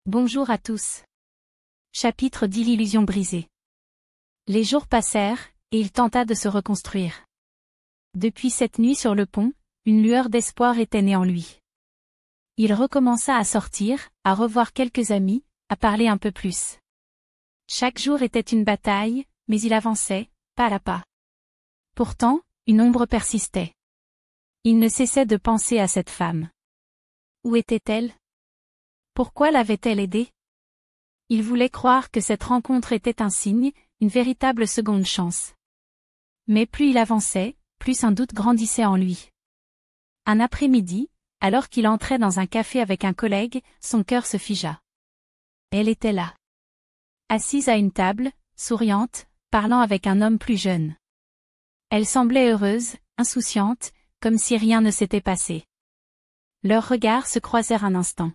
Bonjour à tous. Chapitre 10. L'illusion brisée. Les jours passèrent, et il tenta de se reconstruire. Depuis cette nuit sur le pont, une lueur d'espoir était née en lui. Il recommença à sortir, à revoir quelques amis, à parler un peu plus. Chaque jour était une bataille, mais il avançait, pas à pas. Pourtant, une ombre persistait. Il ne cessait de penser à cette femme. Où était-elle? Pourquoi l'avait-elle aidé? Il voulait croire que cette rencontre était un signe, une véritable seconde chance. Mais plus il avançait, plus un doute grandissait en lui. Un après-midi, alors qu'il entrait dans un café avec un collègue, son cœur se figea. Elle était là. Assise à une table, souriante, parlant avec un homme plus jeune. Elle semblait heureuse, insouciante, comme si rien ne s'était passé. Leurs regards se croisèrent un instant.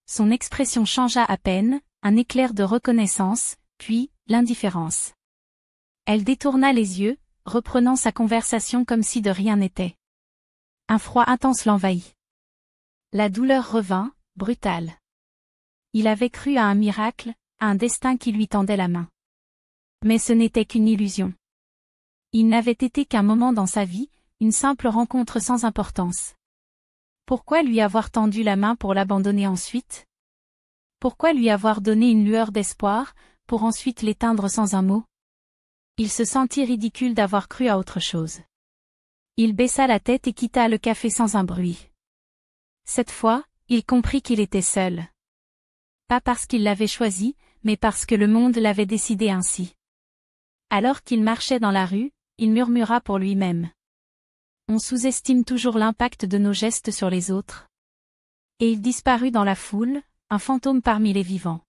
Son expression changea à peine, un éclair de reconnaissance, puis, l'indifférence. Elle détourna les yeux, reprenant sa conversation comme si de rien n'était. Un froid intense l'envahit. La douleur revint, brutale. Il avait cru à un miracle, à un destin qui lui tendait la main. Mais ce n'était qu'une illusion. Il n'avait été qu'un moment dans sa vie, une simple rencontre sans importance. Pourquoi lui avoir tendu la main pour l'abandonner ensuite? Pourquoi lui avoir donné une lueur d'espoir, pour ensuite l'éteindre sans un mot? Il se sentit ridicule d'avoir cru à autre chose. Il baissa la tête et quitta le café sans un bruit. Cette fois, il comprit qu'il était seul. Pas parce qu'il l'avait choisi, mais parce que le monde l'avait décidé ainsi. Alors qu'il marchait dans la rue, il murmura pour lui-même. On sous-estime toujours l'impact de nos gestes sur les autres. Et il disparut dans la foule, un fantôme parmi les vivants.